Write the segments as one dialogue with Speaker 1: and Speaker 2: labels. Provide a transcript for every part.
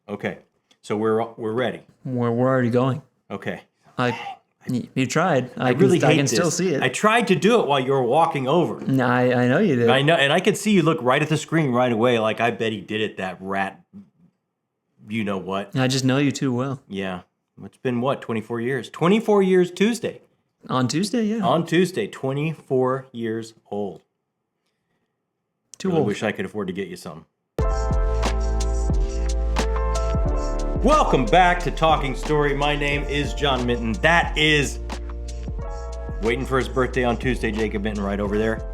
Speaker 1: Okay. So we're ready.
Speaker 2: We're already going.
Speaker 1: Okay.
Speaker 2: You tried. I
Speaker 1: really hate
Speaker 2: can
Speaker 1: this.
Speaker 2: still see it.
Speaker 1: I tried to do it while you were walking over.
Speaker 2: No, I know you did.
Speaker 1: I know, and I could see you look right at the screen right away. Like, I bet he did it, that rat. You know what?
Speaker 2: I just know you too well.
Speaker 1: Yeah. It's been, 24 years? 24 years Tuesday.
Speaker 2: On Tuesday, yeah.
Speaker 1: On Tuesday, 24 years old.
Speaker 2: Too
Speaker 1: I
Speaker 2: old.
Speaker 1: wish I could afford to get you some. Welcome back to Talking Story. My name is John Minton. That is waiting for his birthday on Tuesday, Jakob Minton, right over there.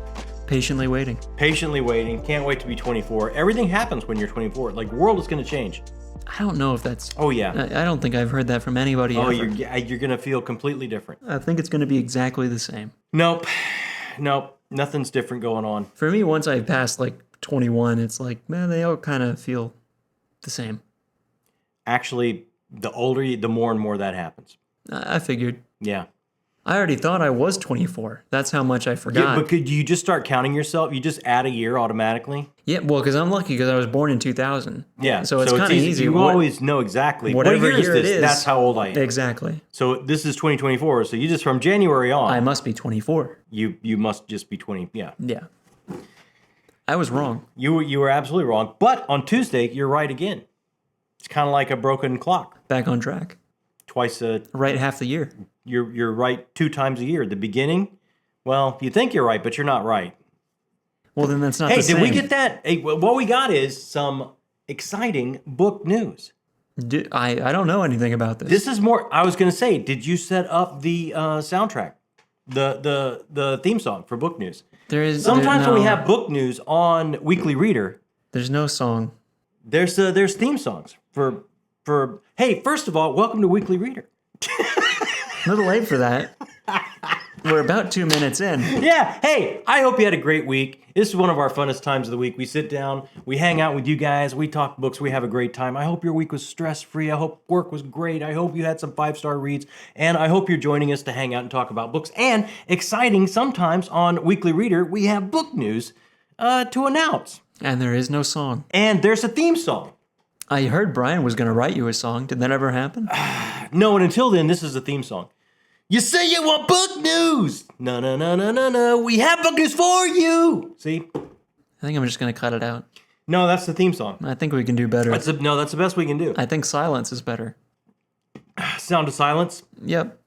Speaker 2: Patiently waiting.
Speaker 1: Patiently waiting. Can't wait to be 24. Everything happens when you're 24. Like, the world is going to change.
Speaker 2: I don't know if that's...
Speaker 1: Oh, yeah.
Speaker 2: I don't think I've heard that from anybody ever.
Speaker 1: You're going to feel completely different.
Speaker 2: I think it's going to be exactly the same.
Speaker 1: Nope. Nothing's different going on.
Speaker 2: For me, once I pass, 21, it's like, man, they all kind of feel the same.
Speaker 1: Actually, the older you, the more and more that happens.
Speaker 2: I figured.
Speaker 1: Yeah.
Speaker 2: I already thought I was 24. That's how much I forgot.
Speaker 1: Yeah, but could you just start counting yourself? You just add a year automatically?
Speaker 2: Yeah, well, because I'm lucky because I was born in 2000.
Speaker 1: Yeah.
Speaker 2: So it's kind of easy.
Speaker 1: You always know exactly.
Speaker 2: Whatever
Speaker 1: what year
Speaker 2: it is.
Speaker 1: That's how old I am.
Speaker 2: Exactly.
Speaker 1: So this is 2024. So you just, from January on.
Speaker 2: I must be 24.
Speaker 1: You must just be 20. Yeah.
Speaker 2: Yeah. I was wrong.
Speaker 1: You were absolutely wrong. But on Tuesday, you're right again. It's kind of like a broken clock.
Speaker 2: Back on track.
Speaker 1: Right
Speaker 2: half the year.
Speaker 1: You're right 2 times a year. The beginning, well, you think you're right, but you're not right.
Speaker 2: Well, then that's not the same.
Speaker 1: Hey, did we get that? Hey, what we got is some exciting book news.
Speaker 2: I don't know anything about this.
Speaker 1: This is more, I was going to say, did you set up the soundtrack? The theme song for book news? Sometimes when we have book news on Weekly Reader,
Speaker 2: there's no song.
Speaker 1: There's theme songs for. Hey, first of all, welcome to Weekly Reader.
Speaker 2: A little late for that. We're about 2 minutes in.
Speaker 1: Yeah. Hey, I hope you had a great week. This is one of our funnest times of the week. We sit down, we hang out with you guys, we talk books, we have a great time. I hope your week was stress-free. I hope work was great. I hope you had some 5-star reads. And I hope you're joining us to hang out and talk about books. And exciting, sometimes on Weekly Reader, we have book news to announce.
Speaker 2: And there is no song.
Speaker 1: And there's a theme song.
Speaker 2: I heard Brian was going to write you a song. Did that ever happen?
Speaker 1: No, and until then, this is a theme song. You say you want book news. No. We have book news for you. See?
Speaker 2: I think I'm just going to cut it out.
Speaker 1: No, that's the theme song.
Speaker 2: I think we can do better.
Speaker 1: That's the best we can do.
Speaker 2: I think silence is better.
Speaker 1: Sound of silence?
Speaker 2: Yep.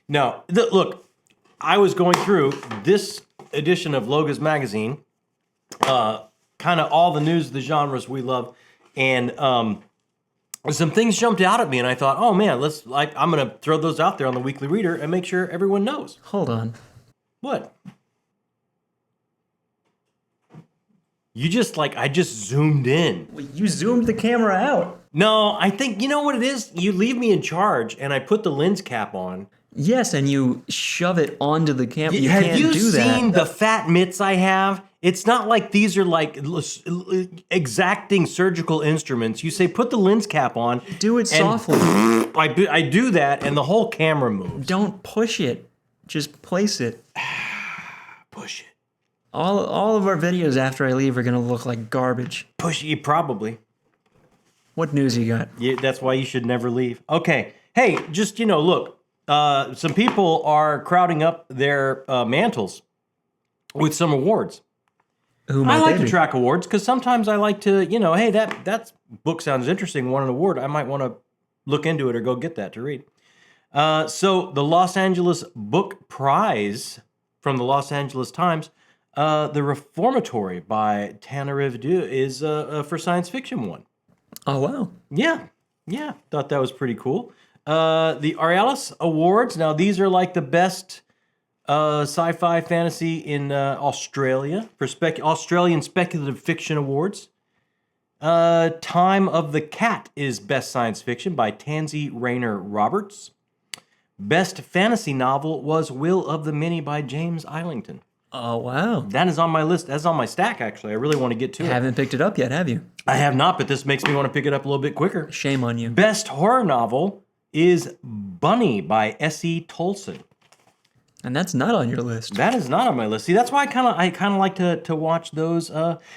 Speaker 1: No. Look, I was going through this edition of Loga's magazine, kind of all the news of the genres we love, and some things jumped out at me, and I thought, oh man, I'm going to throw those out there on the Weekly Reader and make sure everyone knows.
Speaker 2: Hold on.
Speaker 1: What? I just zoomed in.
Speaker 2: Well, you zoomed the camera out.
Speaker 1: No, I think, you know what it is? You leave me in charge, and I put the lens cap on.
Speaker 2: Yes, and you shove it onto the camera. You
Speaker 1: have
Speaker 2: can't
Speaker 1: you
Speaker 2: do that.
Speaker 1: seen the fat mitts I have? It's not like these are like exacting surgical instruments. You say, put the lens cap on.
Speaker 2: Do it softly.
Speaker 1: I do that, and the whole camera moves.
Speaker 2: Don't push it. Just place it.
Speaker 1: Push it.
Speaker 2: All of our videos after I leave are going to look like garbage.
Speaker 1: Push it, probably.
Speaker 2: What news you got?
Speaker 1: Yeah, that's why you should never leave. Okay. Hey, just, look. Some people are crowding up their mantles with some awards.
Speaker 2: Who might
Speaker 1: I like
Speaker 2: they
Speaker 1: to
Speaker 2: be?
Speaker 1: track awards because sometimes I like to, hey, that book sounds interesting, won an award. I might want to look into it or go get that to read. So the Los Angeles Book Prize from the Los Angeles Times, The Reformatory by Tanner Blvd is for science fiction one.
Speaker 2: Oh, wow.
Speaker 1: Yeah, thought that was pretty cool. The Aurealis Awards, now these are like the best sci-fi fantasy in Australia for Australian Speculative Fiction Awards. Time of the Cat is Best Science Fiction by Tansy Rayner Roberts. Best Fantasy Novel was Will of the Many by James Islington.
Speaker 2: Oh, wow.
Speaker 1: That is on my list. That's on my stack, actually. I really want to get to it.
Speaker 2: Haven't picked it up yet, have you?
Speaker 1: I have not, but this makes me want to pick it up a little bit quicker.
Speaker 2: Shame on you.
Speaker 1: Best Horror Novel is Bunny by S.E. Tolson.
Speaker 2: And that's not on your list.
Speaker 1: That is not on my list. See, that's why I kind of like to watch those.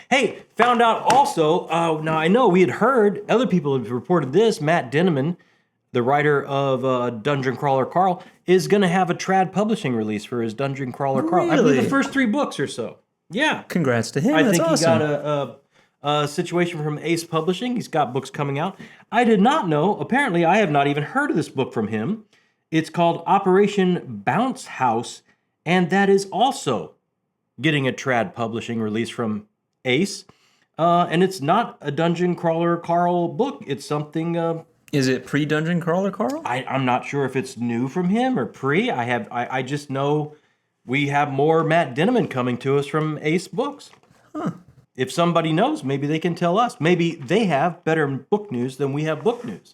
Speaker 1: Hey, found out also. Now I know we had heard other people have reported this. Matt Dinneman, the writer of Dungeon Crawler Carl, is going to have a trad publishing release for his Dungeon Crawler Carl. I believe
Speaker 2: Really?
Speaker 1: the first 3 books or so. Yeah.
Speaker 2: Congrats to him.
Speaker 1: I
Speaker 2: That's
Speaker 1: think
Speaker 2: awesome.
Speaker 1: he got a situation from Ace Publishing. He's got books coming out. I did not know. Apparently, I have not even heard of this book from him. It's called Operation Bounce House, and that is also getting a trad publishing release from Ace. And it's not a Dungeon Crawler Carl book. It's something.
Speaker 2: Is it pre-Dungeon Crawler Carl?
Speaker 1: I'm not sure if it's new from him or pre. I just know we have more Matt Dinneman coming to us from Ace Books.
Speaker 2: Huh.
Speaker 1: If somebody knows, maybe they can tell us. Maybe they have better book news than we have book news.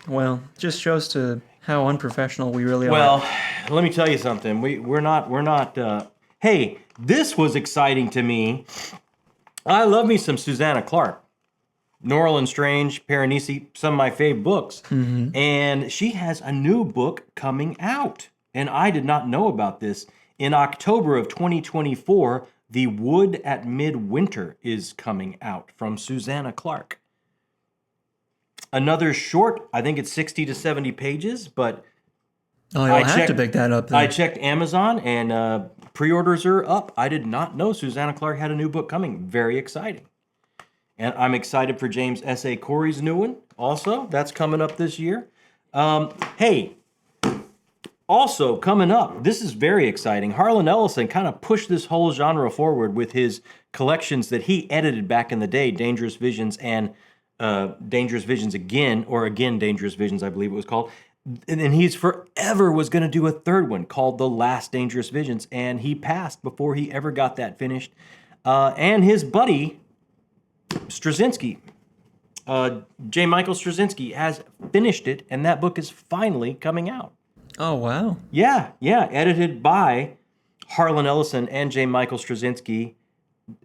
Speaker 2: Well, just shows to how unprofessional we really are.
Speaker 1: Well, let me tell you something. We're not. Hey, this was exciting to me. I love me some Susanna Clark. Norland Strange, Piranesi, some of my fave books.
Speaker 2: Mm-hmm.
Speaker 1: And she has a new book coming out. And I did not know about this. In October of 2024, The Wood at Midwinter is coming out from Susanna Clark. Another short, I think it's 60 to 70 pages, but
Speaker 2: oh, you'll have to pick that up then.
Speaker 1: I checked Amazon and pre-orders are up. I did not know Susanna Clark had a new book coming. Very exciting. And I'm excited for James S.A. Corey's new one also. That's coming up this year. Hey, also coming up, this is very exciting. Harlan Ellison kind of pushed this whole genre forward with his collections that he edited back in the day, Dangerous Visions and Dangerous Visions Again, or Again Dangerous Visions, I believe it was called. And then he's forever was going to do a third one called The Last Dangerous Visions, and he passed before he ever got that finished. And his buddy, Straczynski, J. Michael Straczynski, has finished it, and that book is finally coming out.
Speaker 2: Oh, wow.
Speaker 1: Yeah, edited by Harlan Ellison and J. Michael Straczynski,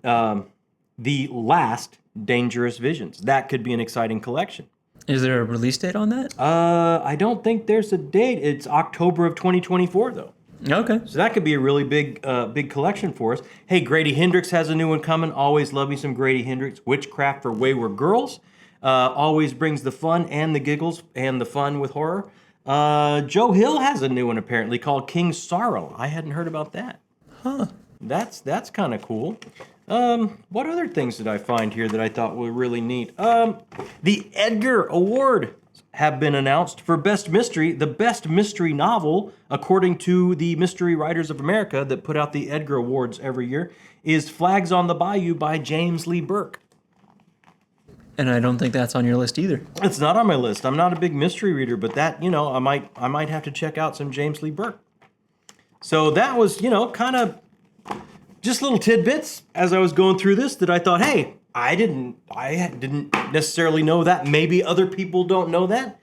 Speaker 1: The Last Dangerous Visions. That could be an exciting collection.
Speaker 2: Is there a release date on that?
Speaker 1: I don't think there's a date. It's October of 2024, though.
Speaker 2: Okay.
Speaker 1: So that could be a really big collection for us. Hey, Grady Hendrix has a new one coming. Always love me some Grady Hendrix. Witchcraft for Wayward Girls. Always brings the fun and the giggles and the fun with horror. Joe Hill has a new one apparently called King's Sorrow. I hadn't heard about that.
Speaker 2: Huh.
Speaker 1: That's kind of cool. What other things did I find here that I thought were really neat? The Edgar Award have been announced for Best Mystery. The best mystery novel, according to the Mystery Writers of America that put out the Edgar Awards every year, is Flags on the Bayou by James Lee Burke.
Speaker 2: And I don't think that's on your list either.
Speaker 1: It's not on my list. I'm not a big mystery reader, but that, I might have to check out some James Lee Burke. So that was, kind of just little tidbits as I was going through this that I thought, hey, I didn't necessarily know that. Maybe other people don't know that.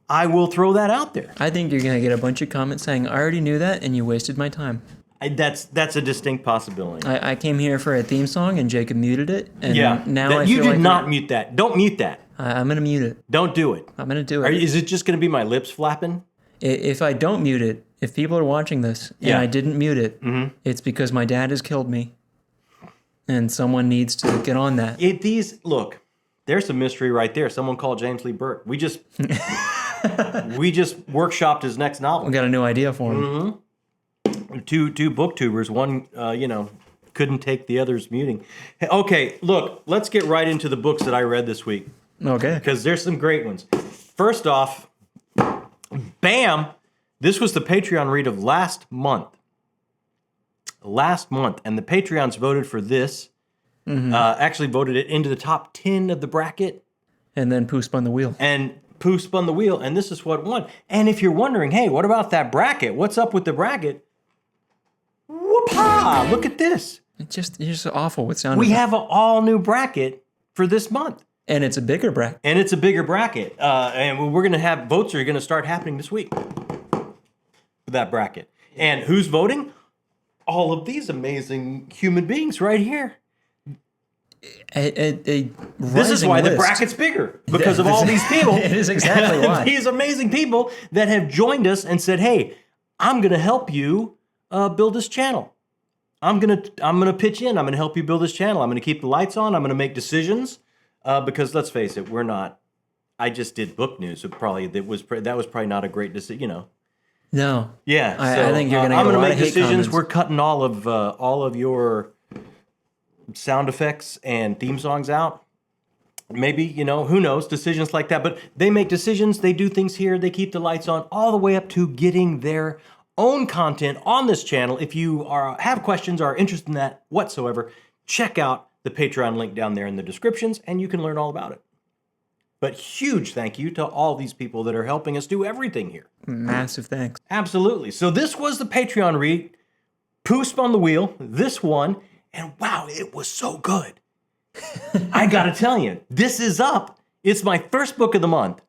Speaker 1: I will throw that out there.
Speaker 2: I think you're going to get a bunch of comments saying, I already knew that and you wasted my time.
Speaker 1: That's a distinct possibility.
Speaker 2: I came here for a theme song and Jacob muted it. And now I
Speaker 1: you
Speaker 2: feel
Speaker 1: did
Speaker 2: like
Speaker 1: not mute that. Don't mute that.
Speaker 2: I'm going to mute it.
Speaker 1: Don't do it.
Speaker 2: I'm going to do it.
Speaker 1: Is it just going to be my lips flapping?
Speaker 2: If I don't mute it, if people are watching this and I didn't mute it, it's because my dad has killed me. And someone needs to get on that.
Speaker 1: Look, there's some mystery right there. Someone called James Lee Burke. We just workshopped his next novel.
Speaker 2: We got a new idea for him.
Speaker 1: Two booktubers. One, couldn't take the other's muting. Hey, okay, look, let's get right into the books that I read this week.
Speaker 2: Okay.
Speaker 1: Because there's some great ones. First off, bam! This was the Patreon read of last month. And the Patreons voted for this. Actually voted it into the top 10 of the bracket.
Speaker 2: And then Pooh spun the wheel.
Speaker 1: And this is what won. And if you're wondering, hey, what about that bracket? What's up with the bracket? Whoop-ha! Look at this.
Speaker 2: You're just awful with sound
Speaker 1: We
Speaker 2: effects.
Speaker 1: have an all-new bracket for this month.
Speaker 2: And it's a bigger bracket.
Speaker 1: And we're going to have votes are going to start happening this week for that bracket. And who's voting? All of these amazing human beings right here. This is why the bracket's bigger, because of all these people.
Speaker 2: It is exactly why.
Speaker 1: These amazing people that have joined us and said, hey, I'm going to help you build this channel. I'm gonna pitch in. I'm gonna help you build this channel. I'm gonna keep the lights on. I'm gonna make decisions because let's face it, we're not. I just did book news. So that was probably not a great decision.
Speaker 2: No.
Speaker 1: Yeah.
Speaker 2: I think you're gonna.
Speaker 1: I'm
Speaker 2: gonna
Speaker 1: make decisions.
Speaker 2: Comments.
Speaker 1: We're cutting all of your sound effects and theme songs out. Maybe, who knows, decisions like that. But they make decisions, they do things here, they keep the lights on, all the way up to getting their own content on this channel. If you have questions or are interested in that whatsoever, check out the Patreon link down there in the descriptions, and you can learn all about it. But huge thank you to all these people that are helping us do everything here.
Speaker 2: Massive thanks.
Speaker 1: Absolutely. So this was the Patreon read. Pooh spun the wheel, this one, and wow, it was so good. I gotta tell you, this is up. It's my first book of the month.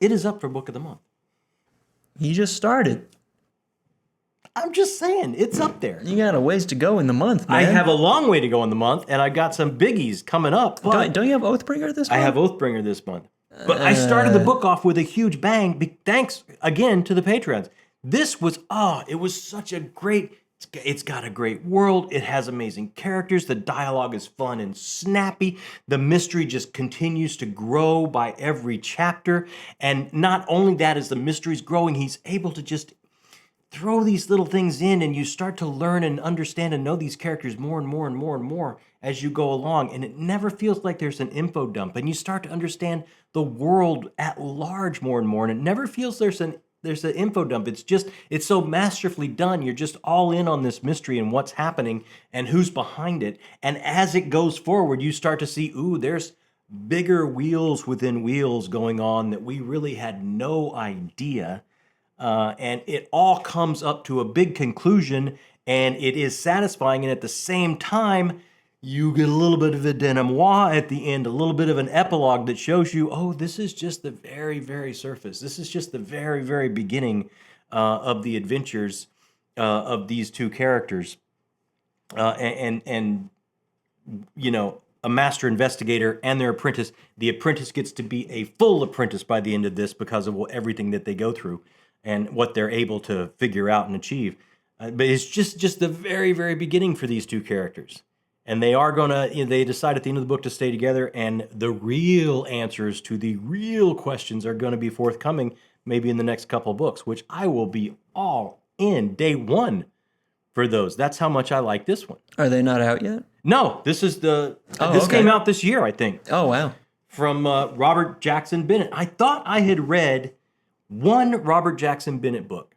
Speaker 1: It is up for book of the month.
Speaker 2: You just started.
Speaker 1: I'm just saying, it's up there.
Speaker 2: You got a ways to go in the month, man.
Speaker 1: I have a long way to go in the month, and I got some biggies coming up. But
Speaker 2: Don't you have Oathbringer this month?
Speaker 1: I have Oathbringer this month. But I started the book off with a huge bang. Thanks again to the patrons. This was, it was such a great... It's got a great world. It has amazing characters. The dialogue is fun and snappy. The mystery just continues to grow by every chapter. And not only that, as the mystery's growing, he's able to just throw these little things in, and you start to learn and understand and know these characters more and more and more and more as you go along. And it never feels like there's an info dump. And you start to understand the world at large more and more. And it never feels there's an info dump. It's so masterfully done. You're just all in on this mystery and what's happening and who's behind it. And as it goes forward, you start to see, there's bigger wheels within wheels going on that we really had no idea. And it all comes up to a big conclusion, and it is satisfying. And at the same time, you get a little bit of a denouement at the end, a little bit of an epilogue that shows you, this is just the very, very surface. This is just the very, very beginning of the adventures of these two characters. And a master investigator and their apprentice. The apprentice gets to be a full apprentice by the end of this because of everything that they go through and what they're able to figure out and achieve. But it's just the very, very beginning for these two characters. And they are they decide at the end of the book to stay together, and the real answers to the real questions are going to be forthcoming maybe in the next couple of books, which I will be all in day one for those. That's how much I like this one.
Speaker 2: Are they not out yet?
Speaker 1: No, this is this
Speaker 2: okay.
Speaker 1: Came out this year, I think.
Speaker 2: Oh, wow.
Speaker 1: From Robert Jackson Bennett. I thought I had read one Robert Jackson Bennett book.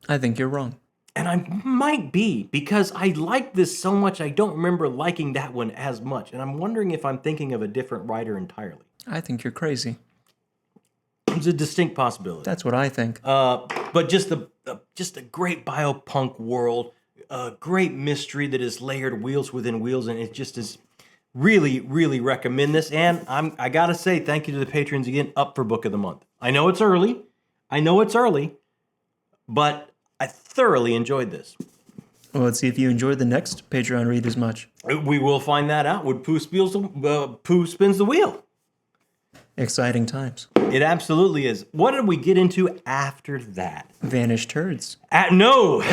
Speaker 2: I think you're wrong.
Speaker 1: And I might be, because I like this so much, I don't remember liking that one as much. And I'm wondering if I'm thinking of a different writer entirely.
Speaker 2: I think you're crazy.
Speaker 1: It's a distinct possibility.
Speaker 2: That's what I think.
Speaker 1: But just a great biopunk world, a great mystery that is layered wheels within wheels, and it just is really, really recommend this. And I gotta say, thank you to the patrons again, up for book of the month. I know it's early, but I thoroughly enjoyed this.
Speaker 2: Well, let's see if you enjoyed the next Patreon read as much.
Speaker 1: We will find that out when Pooh spins the wheel.
Speaker 2: Exciting times.
Speaker 1: It absolutely is. What did we get into after that?
Speaker 2: Vanished herds.
Speaker 1: No!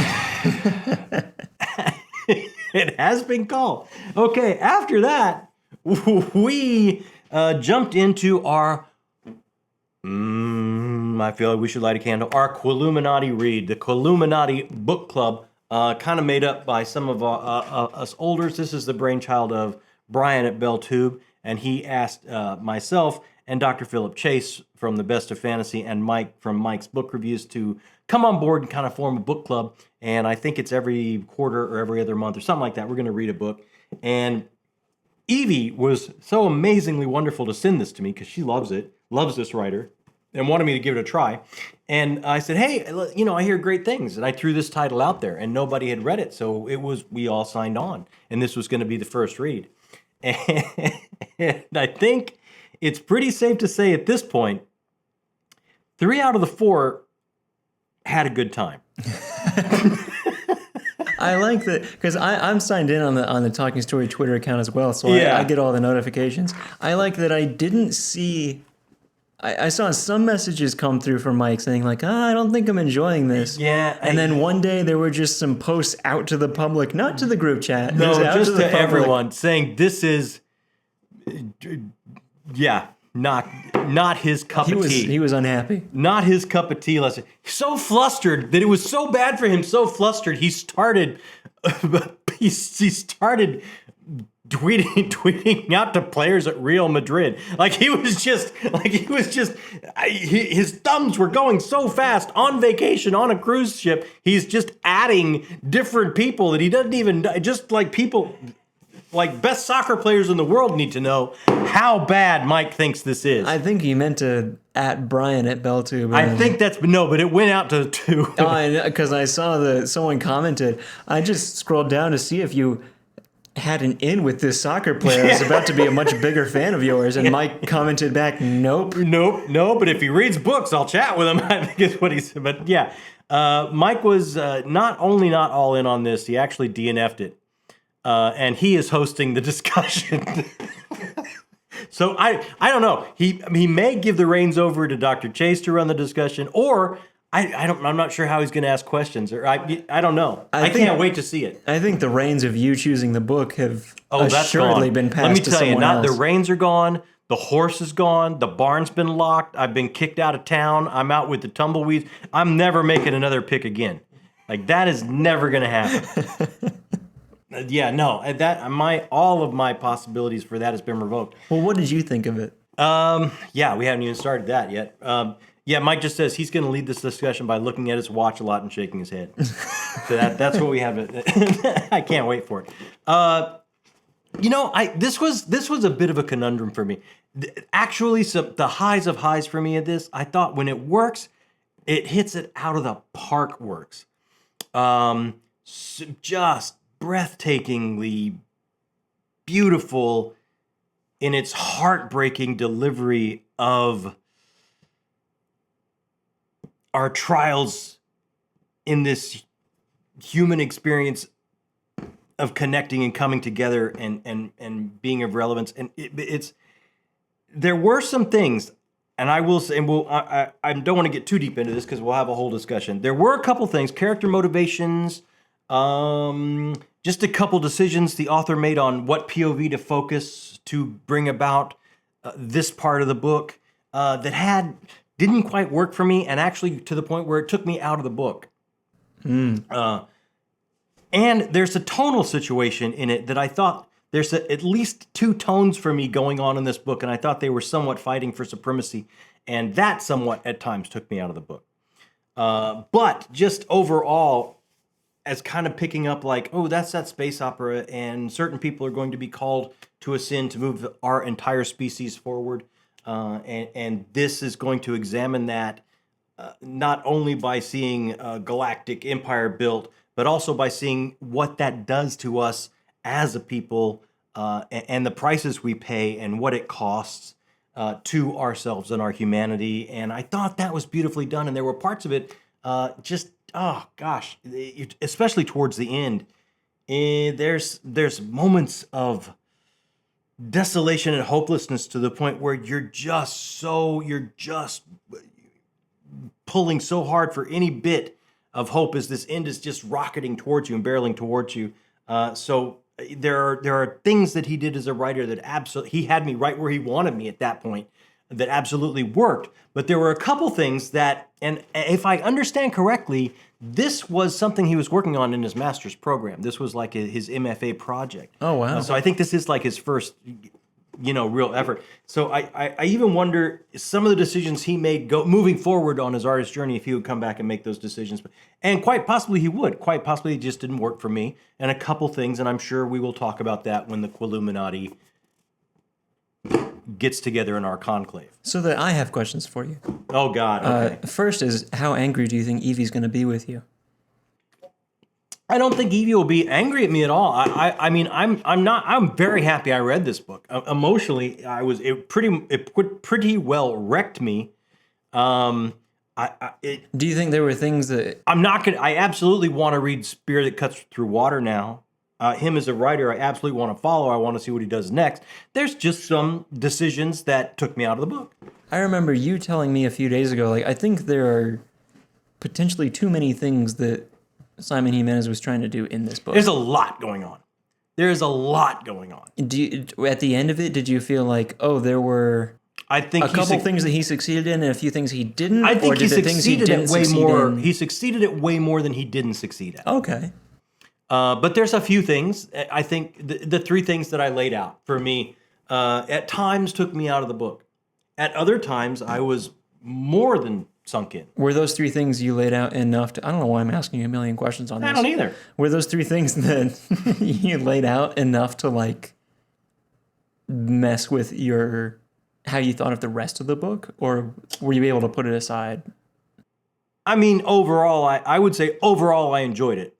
Speaker 1: It has been called. Okay, after that, we jumped into our... I feel like we should light a candle. Our Quilluminati read. The Quilluminati Book Club, kind of made up by some of us olders. This is the brainchild of Brian at Belltube, and he asked myself and Dr. Philip Chase from the Best of Fantasy and Mike from Mike's Book Reviews to come on board and kind of form a book club. And I think it's every quarter or every other month or something like that. We're going to read a book. And Evie was so amazingly wonderful to send this to me because she loves this writer, and wanted me to give it a try. And I said, hey, I hear great things. And I threw this title out there, and nobody had read it. So we all signed on. And this was going to be the first read. And I think it's pretty safe to say at this point, 3 out of the 4 had a good time.
Speaker 2: I like that because I'm signed in on the Talking Story Twitter account as well, so
Speaker 1: yeah.
Speaker 2: I get all the notifications. I like that I didn't see I saw some messages come through from Mike saying like, I don't think I'm enjoying this.
Speaker 1: Yeah.
Speaker 2: And then one day there were just some posts out to the public, not to the group chat.
Speaker 1: No,
Speaker 2: out
Speaker 1: just
Speaker 2: the
Speaker 1: to
Speaker 2: public.
Speaker 1: everyone saying this is, not his cup of tea.
Speaker 2: He was unhappy.
Speaker 1: Not his cup of tea, Lester. So flustered that it was so bad for him. So flustered, he started. He started tweeting out to players at Real Madrid. His thumbs were going so fast on vacation on a cruise ship. He's just adding different people that he doesn't even, just like people. Like best soccer players in the world need to know how bad Mike thinks this is.
Speaker 2: I think he meant to at Brian at Belltube.
Speaker 1: I think but it went out to two.
Speaker 2: Because I saw someone commented. I just scrolled down to see if you had an in with this soccer player. Who's about to be a much bigger fan of yours, and Mike commented back, "Nope,
Speaker 1: no. But if he reads books, I'll chat with him." I think is what he said. But yeah, Mike was not only not all in on this, he actually DNF'd it. And he is hosting the discussion. So I don't know. He may give the reins over to Dr. Chase to run the discussion, or I'm not sure how he's going to ask questions, or I don't know. I can't wait to see it.
Speaker 2: I think the reins of you choosing the book have
Speaker 1: that's
Speaker 2: assuredly
Speaker 1: gone.
Speaker 2: been passed.
Speaker 1: Let me
Speaker 2: to
Speaker 1: tell you,
Speaker 2: someone
Speaker 1: now
Speaker 2: else.
Speaker 1: the reins are gone. The horse is gone. The barn's been locked. I've been kicked out of town. I'm out with the tumbleweeds. I'm never making another pick again. Like that is never going to happen. Yeah, no, all of my possibilities for that has been revoked.
Speaker 2: Well, what did you think of it?
Speaker 1: Yeah, we haven't even started that yet. Yeah, Mike just says he's going to lead this discussion by looking at his watch a lot and shaking his head. So that's what we have. I can't wait for it. This was a bit of a conundrum for me. Actually, the highs of highs for me at this, I thought when it works, it hits it out of the park works. Just breathtakingly beautiful in its heartbreaking delivery of our trials in this human experience of connecting and coming together and being of relevance. And there were some things, and I will say, and I don't want to get too deep into this because we'll have a whole discussion. There were a couple things, character motivations, just a couple decisions the author made on what POV to focus to bring about this part of the book that didn't quite work for me, and actually to the point where it took me out of the book. And there's a tonal situation in it that I thought there's at least two tones for me going on in this book, and I thought they were somewhat fighting for supremacy, and that somewhat at times took me out of the book. But just overall, as kind of picking up like, oh, that's that space opera, and certain people are going to be called to a sin to move our entire species forward. And this is going to examine that not only by seeing a galactic empire built, but also by seeing what that does to us as a people and the prices we pay and what it costs to ourselves and our humanity. And I thought that was beautifully done. And there were parts of it oh gosh, especially towards the end, there's moments of desolation and hopelessness to the point where you're just pulling so hard for any bit of hope as this end is just rocketing towards you and barreling towards you. So there are things that he did as a writer that he had me right where he wanted me at that point, that absolutely worked. But there were a couple things that, and if I understand correctly, this was something he was working on in his master's program. This was like his MFA project.
Speaker 2: Oh, wow.
Speaker 1: So I think this is like his first, real effort. So I even wonder some of the decisions he made moving forward on his artist journey, if he would come back and make those decisions. And quite possibly he would. Quite possibly it just didn't work for me. And a couple things, and I'm sure we will talk about that when the Quilluminati gets together in our conclave.
Speaker 2: So that I have questions for you.
Speaker 1: Oh God. Okay.
Speaker 2: First is, how angry do you think Evie's going to be with you?
Speaker 1: I don't think Evie will be angry at me at all. I'm very happy I read this book. Emotionally, it pretty well wrecked me. Do
Speaker 2: you think there were things that
Speaker 1: I absolutely want to read Spear That Cuts Through Water now. Him as a writer, I absolutely want to follow. I want to see what he does next. There's just some decisions that took me out of the book.
Speaker 2: I remember you telling me a few days ago, like, I think there are potentially too many things that Simon Jimenez was trying to do in this book.
Speaker 1: There's a lot going on. There's a lot going on.
Speaker 2: At the end of it, did you feel like, oh, there were
Speaker 1: I think
Speaker 2: a couple things that he succeeded in and a few things he didn't?
Speaker 1: I think
Speaker 2: or
Speaker 1: he
Speaker 2: did the things
Speaker 1: succeeded at way
Speaker 2: succeed
Speaker 1: more.
Speaker 2: in-
Speaker 1: He succeeded at way more than he didn't succeed at.
Speaker 2: Okay.
Speaker 1: But there's a few things. I think the three things that I laid out for me at times took me out of the book. At other times, I was more than sunk in.
Speaker 2: Were those three things you laid out enough to... I don't know why I'm asking you a million questions on this.
Speaker 1: I don't either.
Speaker 2: Were those three things that you laid out enough to, like, mess with your... how you thought of the rest of the book? Or were you able to put it aside?
Speaker 1: I mean, overall, I would say overall I enjoyed it.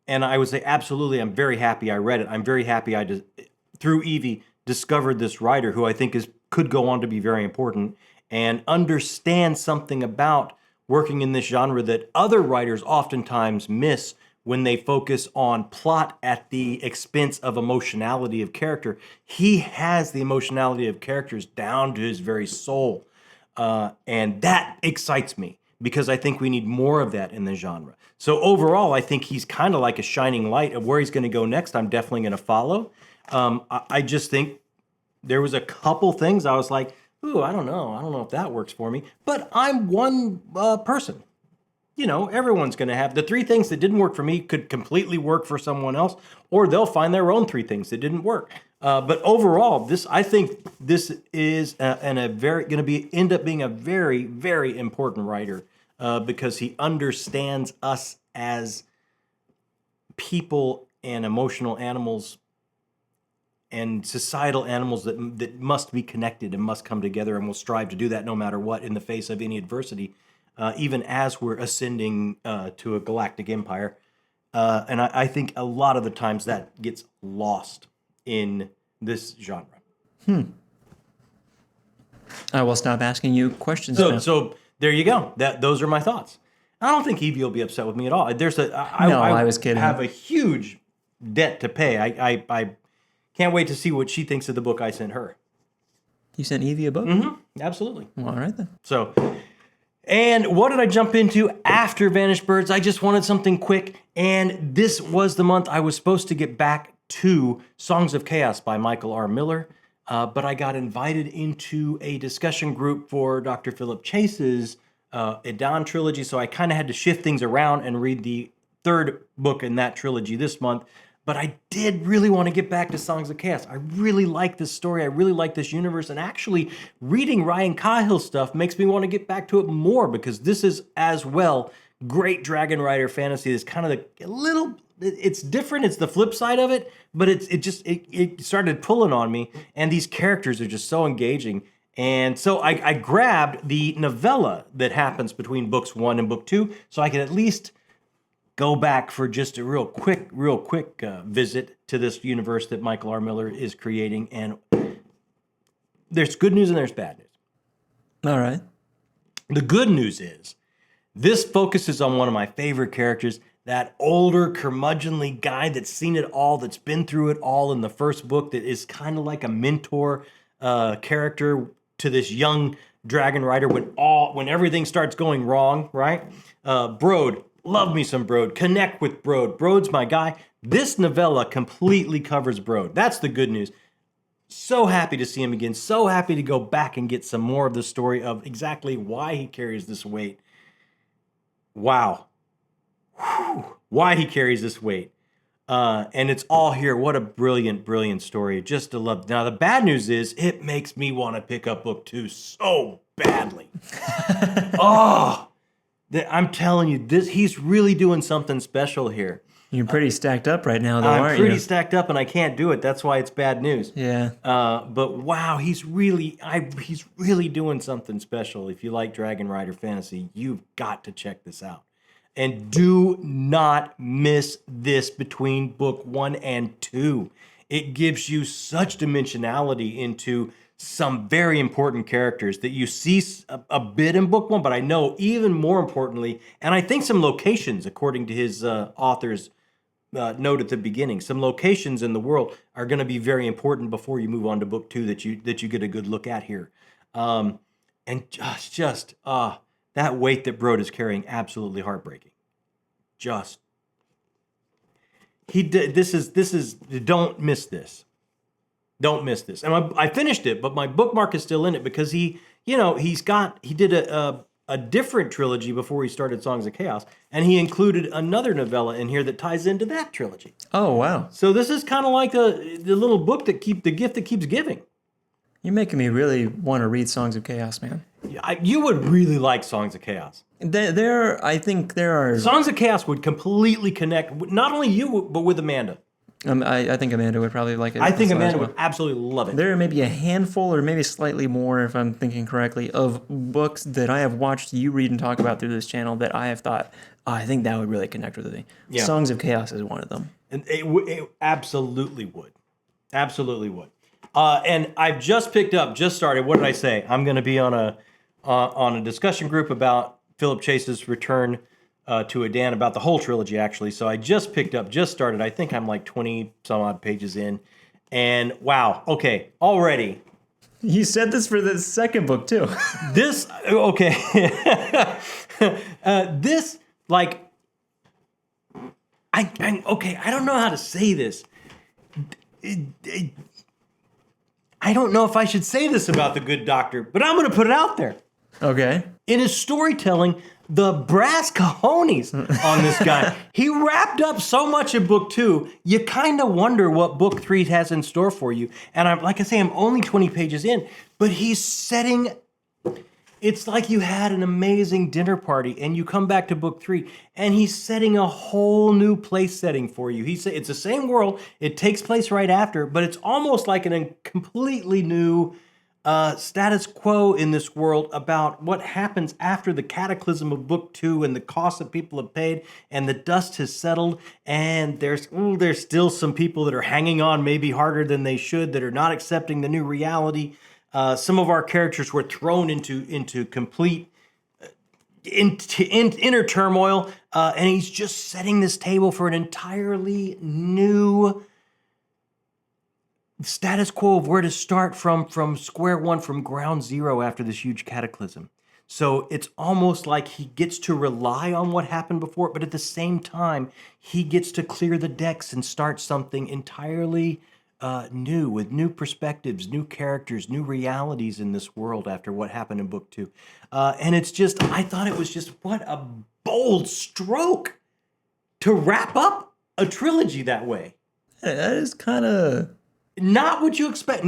Speaker 1: And I would say absolutely I'm very happy I read it. I'm very happy through Evie, discovered this writer who I think could go on to be very important and understand something about working in this genre that other writers oftentimes miss when they focus on plot at the expense of emotionality of character. He has the emotionality of characters down to his very soul. And that excites me because I think we need more of that in the genre. So overall, I think he's kind of like a shining light of where he's going to go next. I'm definitely going to follow. I just think there was a couple things I was like, ooh, I don't know if that works for me. But I'm one person. You know, everyone's going to have the three things that didn't work for me could completely work for someone else, or they'll find their own three things that didn't work. But overall, I think this is end up being a very, very important writer because he understands us as people and emotional animals and societal animals that must be connected and must come together, and will strive to do that no matter what in the face of any adversity. Even as we're ascending to a galactic empire. And I think a lot of the times that gets lost in this genre.
Speaker 2: I will stop asking you questions now.
Speaker 1: So there you go. Those are my thoughts. I don't think Evie will be upset with me at all.
Speaker 2: I was kidding.
Speaker 1: Have a huge debt to pay. I can't wait to see what she thinks of the book I sent her.
Speaker 2: You sent Evie a book?
Speaker 1: Mm-hmm. Absolutely.
Speaker 2: Well, all right then.
Speaker 1: So... And what did I jump into after Vanished Birds? I just wanted something quick, and this was the month I was supposed to get back to Songs of Chaos by Michael R. Miller, but I got invited into a discussion group for Dr. Philip Chase's Edan trilogy, so I kind of had to shift things around and read the third book in that trilogy this month. But I did really want to get back to Songs of Chaos. I really like this story. I really like this universe. And actually, reading Ryan Cahill's stuff makes me want to get back to it more because this is, as well, great Dragon Rider fantasy. It's kind of it's different. It's the flip side of it, but it started pulling on me. And these characters are just so engaging. And so I grabbed the novella that happens between books 1 and book 2 so I could at least go back for just a real quick visit to this universe that Michael R. Miller is creating. And there's good news and there's bad news.
Speaker 2: All right.
Speaker 1: The good news is this focuses on one of my favorite characters, that older curmudgeonly guy that's seen it all, that's been through it all in the first book, that is kind of like a mentor character to this young dragon rider when everything starts going wrong, right? Brode. Love me some Brode. Connect with Brode. Brode's my guy. This novella completely covers Brode. That's the good news. So happy to see him again. So happy to go back and get some more of the story of exactly why he carries this weight. Wow. Whew. Why he carries this weight. And it's all here. What a brilliant, brilliant story. Just to love. Now, the bad news is it makes me want to pick up book 2 so badly. Oh, I'm telling you, he's really doing something special here.
Speaker 2: You're pretty stacked up right now, though, aren't you?
Speaker 1: I'm pretty stacked up, and I can't do it. That's why it's bad news.
Speaker 2: Yeah.
Speaker 1: But wow, he's really doing something special. If you like Dragon Rider fantasy, you've got to check this out. And do not miss this between book 1 and 2. It gives you such dimensionality into some very important characters that you see a bit in book 1, but I know even more importantly, and I think some locations, according to his author's note at the beginning, some locations in the world are going to be very important before you move on to book 2 that you get a good look at here. and just that weight that Brode is carrying, absolutely heartbreaking. Just he did. This is. Don't miss this. Don't miss this. And I finished it, but my bookmark is still in it because he did a different trilogy before he started Songs of Chaos, and he included another novella in here that ties into that trilogy.
Speaker 2: Oh, wow.
Speaker 1: So this is kind of like the little book the gift that keeps giving.
Speaker 2: You're making me really want to read Songs of Chaos, man.
Speaker 1: You would really like Songs of Chaos.
Speaker 2: I think there are...
Speaker 1: Songs of Chaos would completely connect, not only you, but with Amanda.
Speaker 2: I think Amanda would probably like it.
Speaker 1: I think Amanda would absolutely love it.
Speaker 2: There are maybe a handful, or maybe slightly more, if I'm thinking correctly, of books that I have watched you read and talk about through this channel that I have thought, I think that would really connect with me. Yeah. Songs of Chaos is one of them.
Speaker 1: And it absolutely would. Absolutely would. And I've just started. What did I say? I'm going to be on a discussion group about Philip Chase's return to Adan, about the whole trilogy, actually. So I just started. I think I'm like 20 some odd pages in. And wow, okay, already.
Speaker 2: You said this for the second book, too.
Speaker 1: Okay. This, like, I don't know how to say this. I don't know if I should say this about the Good Doctor, but I'm going to put it out there.
Speaker 2: Okay.
Speaker 1: In his storytelling, the brass cojones on this guy. He wrapped up so much in book 2, you kind of wonder what book 3 has in store for you. And I'm only 20 pages in, but he's setting... It's like you had an amazing dinner party and you come back to book 3 and he's setting a whole new place setting for you. It's the same world. It takes place right after, but it's almost like a completely new status quo in this world about what happens after the cataclysm of book 2 and the cost that people have paid and the dust has settled. And there's still some people that are hanging on maybe harder than they should, that are not accepting the new reality. Some of our characters were thrown into complete inner turmoil, and he's just setting this table for an entirely new status quo of where to start from square one, from ground zero after this huge cataclysm. So it's almost like he gets to rely on what happened before, but at the same time, he gets to clear the decks and start something entirely new, with new perspectives, new characters, new realities in this world after what happened in book 2. And it's just, I thought it was just, what a bold stroke to wrap up a trilogy that way.
Speaker 2: That is kind of...
Speaker 1: Not what you expect.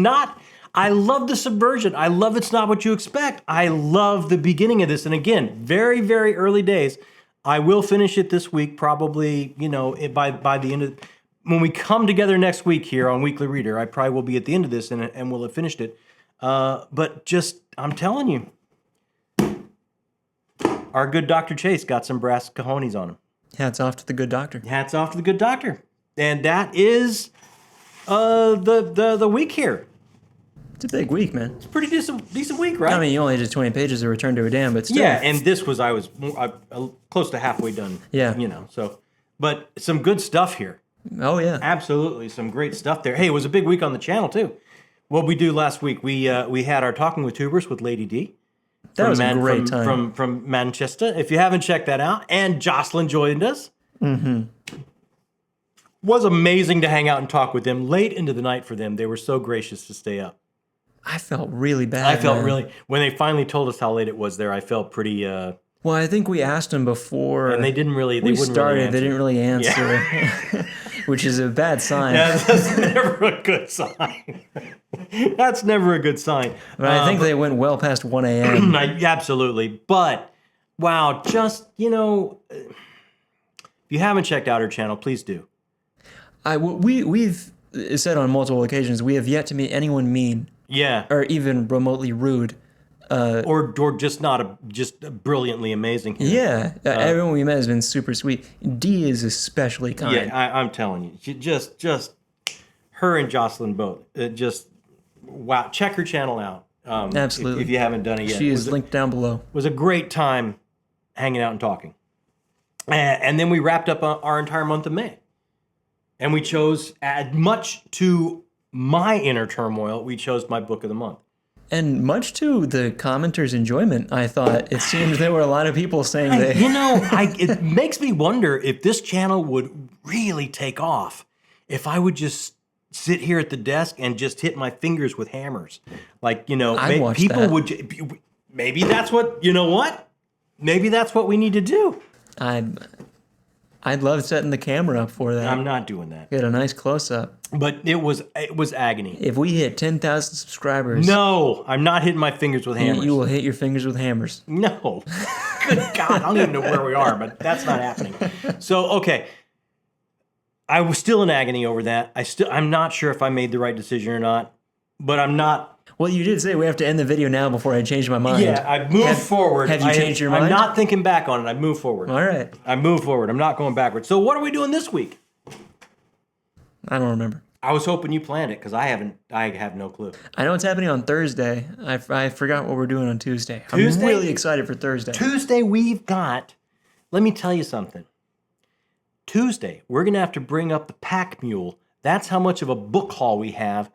Speaker 1: I love the subversion. I love it's not what you expect. I love the beginning of this. And again, very, very early days. I will finish it this week, probably, by the end of... When we come together next week here on Weekly Reader, I probably will be at the end of this and we'll have finished it. But just, I'm telling you, our good Dr. Chase got some brass cojones on him.
Speaker 2: Hats off to the Good Doctor.
Speaker 1: Hats off to the Good Doctor. And that is the week here.
Speaker 2: It's a big week, man.
Speaker 1: It's a pretty decent week, right?
Speaker 2: I mean, you only did 20 pages of Return to Adan, but still.
Speaker 1: Yeah, and this was, I was close to halfway done.
Speaker 2: Yeah.
Speaker 1: So, but some good stuff here.
Speaker 2: Oh, yeah.
Speaker 1: Absolutely. Some great stuff there. Hey, it was a big week on the channel, too. What we do last week, we had our Talking with Tubers with Lady D.
Speaker 2: That was a great time.
Speaker 1: From Manchester. If you haven't checked that out. And Jocelyn joined us. Mm-hmm. Was amazing to hang out and talk with them late into the night for them. They were so gracious to stay up.
Speaker 2: I felt really bad.
Speaker 1: When they finally told us how late it was there, I felt pretty...
Speaker 2: Well, I think we asked them before.
Speaker 1: And they didn't really... They
Speaker 2: didn't really answer. Yeah. Which is a bad sign.
Speaker 1: Yeah, that's never a good sign. That's never a good sign.
Speaker 2: But I think they went well past 1 a.m.
Speaker 1: Absolutely. But, wow, just, if you haven't checked out her channel, please do.
Speaker 2: We've said on multiple occasions, we have yet to meet anyone mean.
Speaker 1: Yeah.
Speaker 2: Or even remotely rude.
Speaker 1: Or just just brilliantly amazing.
Speaker 2: Yeah, everyone we met has been super sweet. Dee is especially kind.
Speaker 1: Yeah, I'm telling you, she just her and Jocelyn both. Wow. Check her channel out.
Speaker 2: Absolutely,
Speaker 1: if you haven't done it yet.
Speaker 2: She is linked down below.
Speaker 1: Was a great time hanging out and talking, and then we wrapped up our entire month of May, and we chose, much to my inner turmoil, we chose my book of the month.
Speaker 2: And much to the commenters' enjoyment, I thought it seemed there were a lot of people saying they.
Speaker 1: It makes me wonder if this channel would really take off if I would just sit here at the desk and just hit my fingers with hammers. Like,
Speaker 2: I'd watch
Speaker 1: people
Speaker 2: that.
Speaker 1: would. Maybe that's what. You know what? Maybe that's what we need to do.
Speaker 2: I'd love setting the camera up for that.
Speaker 1: I'm not doing that.
Speaker 2: Get a nice close up.
Speaker 1: But it was agony.
Speaker 2: If we hit 10,000 subscribers,
Speaker 1: No, I'm not hitting my fingers with hammers.
Speaker 2: you will hit your fingers with hammers.
Speaker 1: No. Good God, I don't even know where we are, but that's not happening. So, okay. I was still in agony over that. I'm not sure if I made the right decision or not, but I'm not.
Speaker 2: Well, you did say we have to end the video now before I change my mind.
Speaker 1: Yeah, I've moved forward.
Speaker 2: Have you changed your mind?
Speaker 1: I'm not thinking back on it. I've moved forward.
Speaker 2: All right.
Speaker 1: I moved forward. I'm not going backwards. So what are we doing this week?
Speaker 2: I don't remember.
Speaker 1: I was hoping you planned it because I have no clue.
Speaker 2: I know it's happening on Thursday. I forgot what we're doing on Tuesday.
Speaker 1: Tuesday?
Speaker 2: I'm really excited for Thursday.
Speaker 1: Tuesday, we've got, let me tell you something. Tuesday, we're going to have to bring up the pack mule. That's how much of a book haul we have.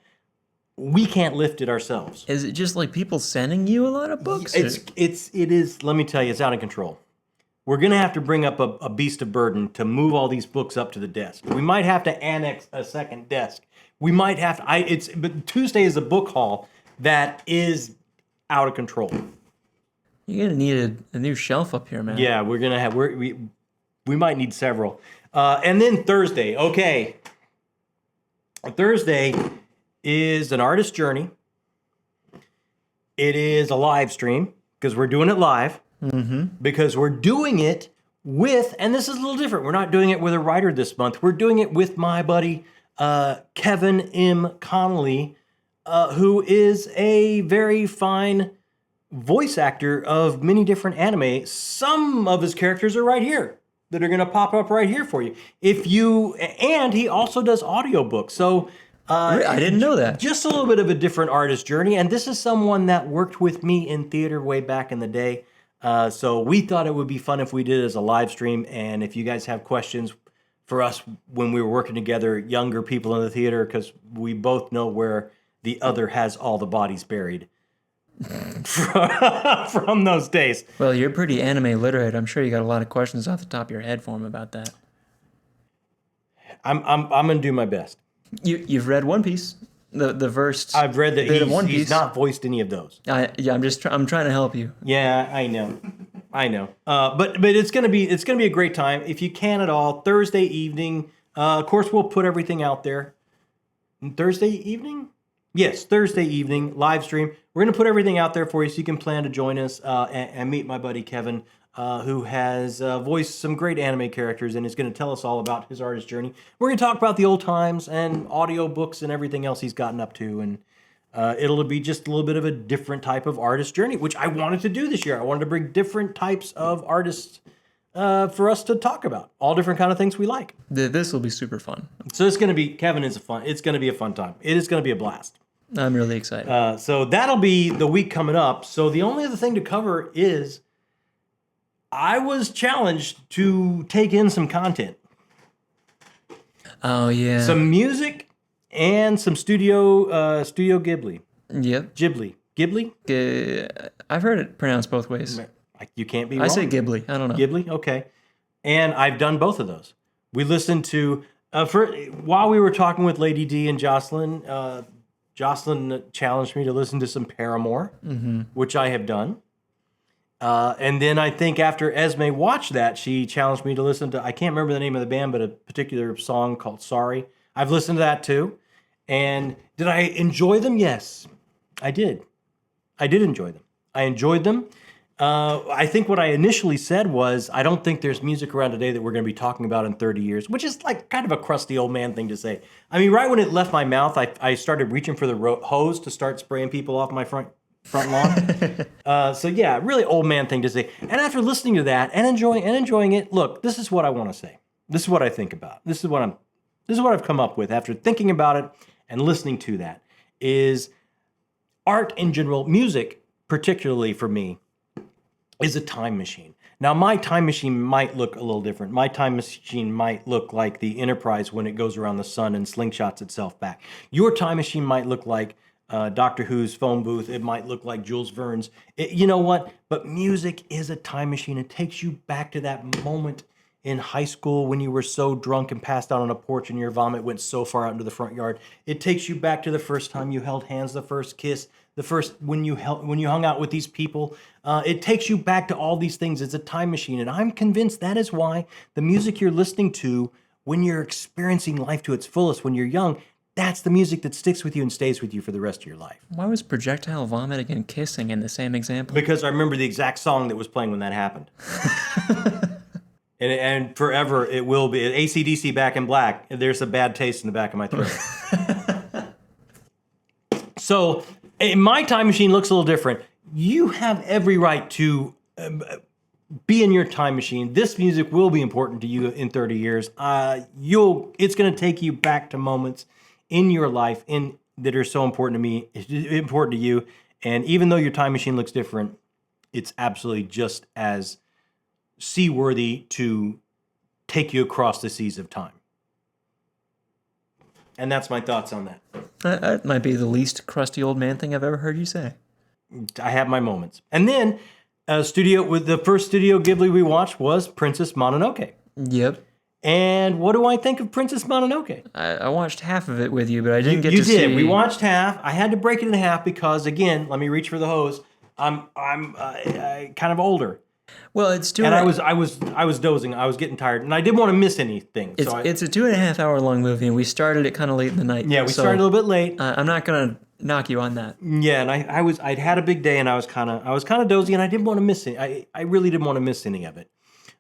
Speaker 1: We can't lift it ourselves.
Speaker 2: Is it just like people sending you a lot of books?
Speaker 1: It is, let me tell you, it's out of control. We're going to have to bring up a beast of burden to move all these books up to the desk. We might have to annex a second desk. We might have to, but Tuesday is a book haul that is out of control.
Speaker 2: You're going to need a new shelf up here, man.
Speaker 1: Yeah, we're going to have, we might need several. And then Thursday, okay. Thursday is an artist journey. It is a live stream because we're doing it live. Mm-hmm. Because we're doing it with, and this is a little different. We're not doing it with a writer this month. We're doing it with my buddy Kevin M. Connolly, who is a very fine voice actor of many different anime. Some of his characters are right here that are going to pop up right here for you. And he also does audiobooks. So
Speaker 2: I didn't know that.
Speaker 1: Just a little bit of a different artist journey. And this is someone that worked with me in theater way back in the day. So we thought it would be fun if we did it as a live stream. And if you guys have questions for us when we were working together, younger people in the theater, because we both know where the other has all the bodies buried from those days.
Speaker 2: Well, you're pretty anime literate. I'm sure you got a lot of questions off the top of your head for him about that.
Speaker 1: I'm going to do my best.
Speaker 2: You've read One Piece, the first.
Speaker 1: I've read that
Speaker 2: bit of One
Speaker 1: he's
Speaker 2: Piece.
Speaker 1: not voiced any of those.
Speaker 2: I'm trying to help you.
Speaker 1: Yeah, I know. But it's gonna be a great time if you can at all. Thursday evening. Of course, we'll put everything out there. Thursday evening? Yes, Thursday evening live stream. We're gonna put everything out there for you so you can plan to join us and meet my buddy Kevin, who has voiced some great anime characters and is going to tell us all about his artist journey. We're going to talk about the old times and audiobooks and everything else he's gotten up to. And it'll be just a little bit of a different type of artist journey, which I wanted to do this year. I wanted to bring different types of artists for us to talk about. All different kind of things we like.
Speaker 2: This will be super fun.
Speaker 1: So it's going to be, Kevin it's going to be a fun time. It is going to be a blast.
Speaker 2: I'm really excited.
Speaker 1: So that'll be the week coming up. So the only other thing to cover is I was challenged to take in some content.
Speaker 2: Oh, yeah.
Speaker 1: Some music and some Studio Ghibli.
Speaker 2: Yep.
Speaker 1: Ghibli?
Speaker 2: I've heard it pronounced both ways.
Speaker 1: You can't be wrong.
Speaker 2: I say Ghibli. I don't know.
Speaker 1: Ghibli? Okay. And I've done both of those. We listened to, while we were talking with Lady D and Jocelyn, Jocelyn challenged me to listen to some Paramore, which I have done. And then I think after Esme watched that, she challenged me to listen to, I can't remember the name of the band, but a particular song called Sorry. I've listened to that too. And did I enjoy them? Yes, I did. I did enjoy them. I enjoyed them. I think what I initially said was, I don't think there's music around today that we're going to be talking about in 30 years, which is like kind of a crusty old man thing to say. I mean, right when it left my mouth, I started reaching for the hose to start spraying people off my front lawn. So yeah, really old man thing to say. And after listening to that and enjoying it, look, this is what I want to say. This is what I think about. This is what I've come up with after thinking about it and listening to that, is art in general, music particularly for me, is a time machine. Now, my time machine might look a little different. My time machine might look like the Enterprise when it goes around the sun and slingshots itself back. Your time machine might look like Doctor Who's phone booth. It might look like Jules Verne's. You know what? But music is a time machine. It takes you back to that moment in high school when you were so drunk and passed out on a porch and your vomit went so far out into the front yard. It takes you back to the first time you held hands, the first kiss, the first when you hung out with these people. It takes you back to all these things. It's a time machine, and I'm convinced that is why the music you're listening to when you're experiencing life to its fullest, when you're young, that's the music that sticks with you and stays with you for the rest of your life.
Speaker 2: Why was projectile vomiting and kissing in the same example?
Speaker 1: Because I remember the exact song that was playing when that happened. And forever it will be. AC/DC Back in Black. There's a bad taste in the back of my throat. So my time machine looks a little different. You have every right to be in your time machine. This music will be important to you in 30 years. It's going to take you back to moments in your life that are so important to me, important to you. And even though your time machine looks different, it's absolutely just as seaworthy to take you across the seas of time. And that's my thoughts on that.
Speaker 2: That might be the least crusty old man thing I've ever heard you say.
Speaker 1: I have my moments. And then the first Studio Ghibli we watched was Princess Mononoke.
Speaker 2: Yep.
Speaker 1: And what do I think of Princess Mononoke?
Speaker 2: I watched half of it with you, but I didn't get to see.
Speaker 1: You did. We watched half. I had to break it in half because, again, let me reach for the hose. I'm kind of older.
Speaker 2: Well, it's two.
Speaker 1: And I was dozing. I was getting tired, and I didn't want to miss anything.
Speaker 2: It's a 2.5 hour long movie, and we started it kind of late in the night.
Speaker 1: Yeah, we started a little bit late.
Speaker 2: I'm not gonna knock you on that.
Speaker 1: Yeah, and I'd had a big day, and I was kind of dozy, and I didn't want to miss it. I really didn't want to miss any of it.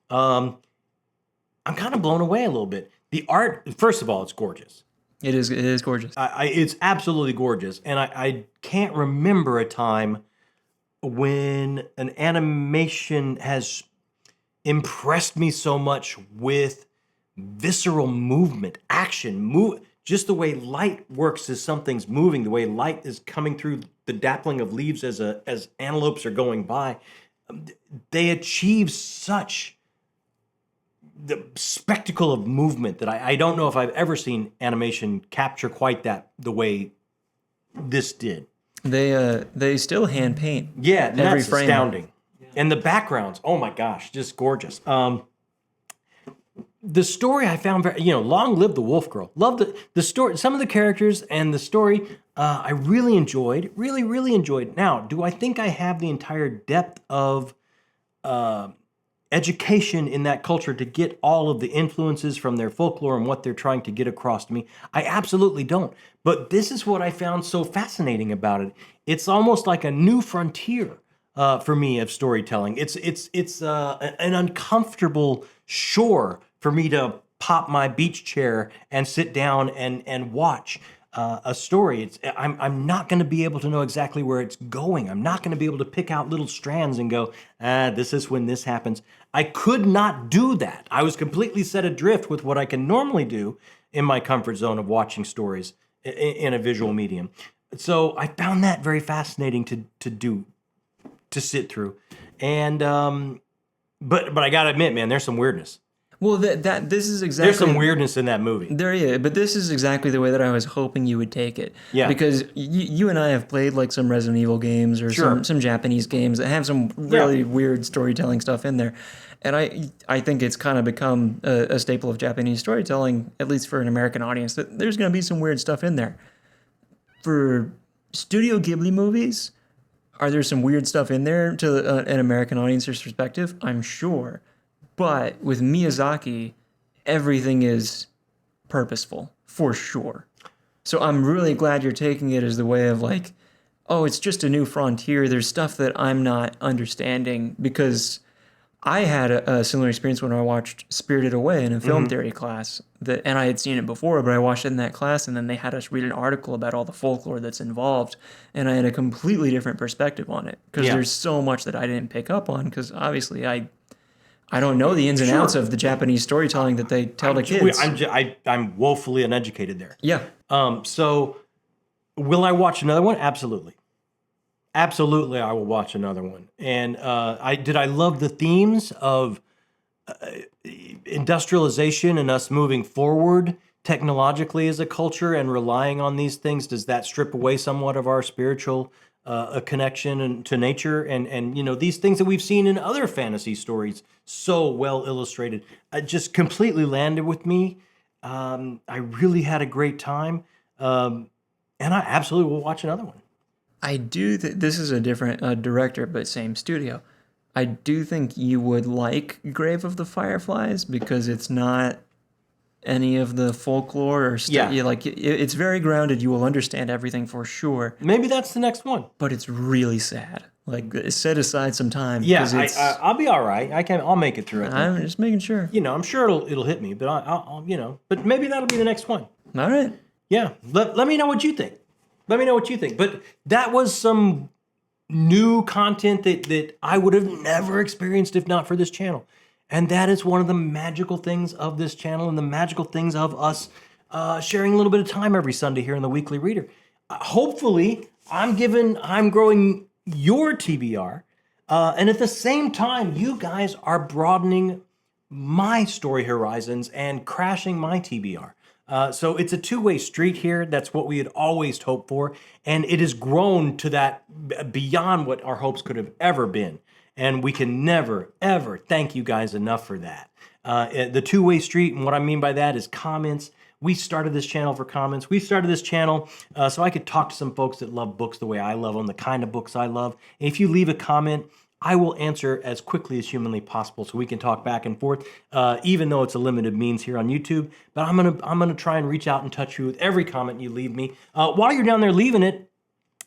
Speaker 1: I'm kind of blown away a little bit. The art, first of all, it's gorgeous.
Speaker 2: It is gorgeous.
Speaker 1: It's absolutely gorgeous, and I can't remember a time when an animation has impressed me so much with visceral movement, action, just the way light works as something's moving, the way light is coming through the dappling of leaves as antelopes are going by. They achieve such the spectacle of movement that I don't know if I've ever seen animation capture quite the way this did.
Speaker 2: They still hand paint.
Speaker 1: Yeah,
Speaker 2: every
Speaker 1: that's
Speaker 2: frame.
Speaker 1: astounding. And the backgrounds, oh my gosh, just gorgeous. The story I found very, long live the Wolf Girl. Love the story, some of the characters and the story I really enjoyed, really enjoyed. Now, do I think I have the entire depth of education in that culture to get all of the influences from their folklore and what they're trying to get across to me? I absolutely don't. But this is what I found so fascinating about it. It's almost like a new frontier for me of storytelling. It's an uncomfortable shore for me to pop my beach chair and sit down and watch a story. I'm not going to be able to know exactly where it's going. I'm not going to be able to pick out little strands and go, this is when this happens. I could not do that. I was completely set adrift with what I can normally do in my comfort zone of watching stories in a visual medium. So I found that very fascinating to sit through. And but I got to admit, man, there's some weirdness.
Speaker 2: Well, this is exactly...
Speaker 1: There's some weirdness in that movie.
Speaker 2: But this is exactly the way that I was hoping you would take it.
Speaker 1: Yeah.
Speaker 2: Because you and I have played like some Resident Evil games or
Speaker 1: Sure.
Speaker 2: some Japanese games that have some really weird storytelling stuff in there. And I think it's kind of become a staple of Japanese storytelling, at least for an American audience, that there's going to be some weird stuff in there. For Studio Ghibli movies, are there some weird stuff in there to an American audience's perspective? I'm sure. But with Miyazaki, everything is purposeful, for sure. So I'm really glad you're taking it as the way of like, oh, it's just a new frontier. There's stuff that I'm not understanding, because I had a similar experience when I watched Spirited Away in a film theory class. And I had seen it before, but I watched it in that class, and then they had us read an article about all the folklore that's involved, and I had a completely different perspective on it, because there's so much that I didn't pick up on, because obviously I don't know the ins and outs of the Japanese storytelling that they tell to kids.
Speaker 1: I'm woefully uneducated there.
Speaker 2: Yeah.
Speaker 1: So will I watch another one? Absolutely. Absolutely, I will watch another one. And I love the themes of industrialization and us moving forward technologically as a culture and relying on these things? Does that strip away somewhat of our spiritual a connection and to nature and these things that we've seen in other fantasy stories so well illustrated? Just completely landed with me. I really had a great time, and I absolutely will watch another one.
Speaker 2: I do. This is a different director, but same studio. I do think you would like Grave of the Fireflies because it's not any of the folklore or stuff.
Speaker 1: Yeah.
Speaker 2: It's very grounded. You will understand everything for sure.
Speaker 1: Maybe that's the next one.
Speaker 2: But it's really sad. Like, set aside some time.
Speaker 1: Yeah,
Speaker 2: 'cause
Speaker 1: I'll be all right. I'll make it through. I think.
Speaker 2: I'm just making sure.
Speaker 1: I'm sure it'll hit me, but I'll but maybe that'll be the next one.
Speaker 2: All right.
Speaker 1: Yeah, let me know what you think. Let me know what you think. But that was some new content that I would have never experienced if not for this channel. And that is one of the magical things of this channel and the magical things of us sharing a little bit of time every Sunday here in the Weekly Reader. Hopefully, I'm growing your TBR. And at the same time, you guys are broadening my story horizons and crashing my TBR. So it's a two-way street here. That's what we had always hoped for. And it has grown to that beyond what our hopes could have ever been. And we can never, ever thank you guys enough for that. The two-way street, and what I mean by that is comments. We started this channel for comments. We started this channel so I could talk to some folks that love books the way I love them, the kind of books I love. And if you leave a comment, I will answer as quickly as humanly possible so we can talk back and forth, even though it's a limited means here on YouTube. But I'm gonna try and reach out and touch you with every comment you leave me. While you're down there leaving it,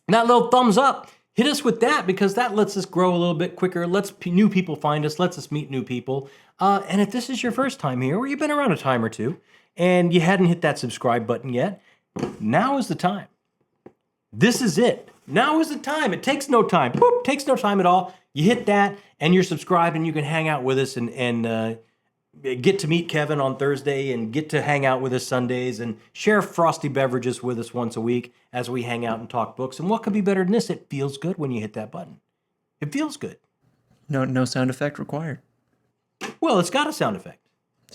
Speaker 1: that little thumbs up, hit us with that because that lets us grow a little bit quicker, lets new people find us, lets us meet new people. And if this is your first time here or you've been around a time or two and you hadn't hit that subscribe button yet, now is the time. This is it. Now is the time. It takes no time. Boop, takes no time at all. You hit that and you're subscribed and you can hang out with us and get to meet Kevin on Thursday and get to hang out with us Sundays and share frosty beverages with us once a week as we hang out and talk books. And what could be better than this? It feels good when you hit that button. It feels good.
Speaker 2: No sound effect required.
Speaker 1: Well, it's got a sound effect.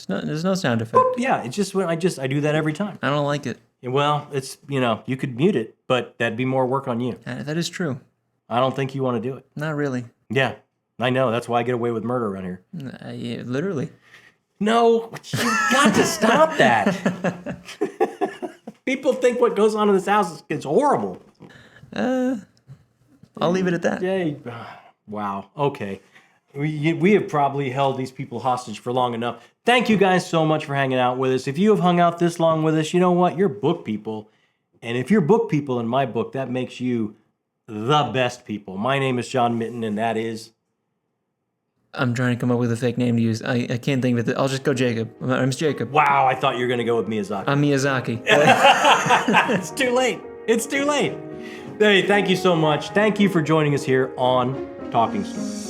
Speaker 2: There's no sound effect.
Speaker 1: Boop, yeah, it's just when I do that every time.
Speaker 2: I don't like it.
Speaker 1: Well, it's, you could mute it, but that'd be more work on you.
Speaker 2: That is true.
Speaker 1: I don't think you want to do it.
Speaker 2: Not really.
Speaker 1: Yeah, I know. That's why I get away with murder around here.
Speaker 2: Yeah, literally.
Speaker 1: No, you got to stop that. People think what goes on in this house is horrible.
Speaker 2: I'll leave it at that.
Speaker 1: Yay. Wow. Okay. We have probably held these people hostage for long enough. Thank you guys so much for hanging out with us. If you have hung out this long with us, you know what? You're book people. And if you're book people in my book, that makes you the best people. My name is John Mitten, and that is...
Speaker 2: I'm trying to come up with a fake name to use. I can't think of it. I'll just go Jacob. My name's Jacob.
Speaker 1: Wow, I thought you were going to go with Miyazaki.
Speaker 2: I'm Miyazaki.
Speaker 1: It's too late. It's too late. Hey, thank you so much. Thank you for joining us here on Talking Stories.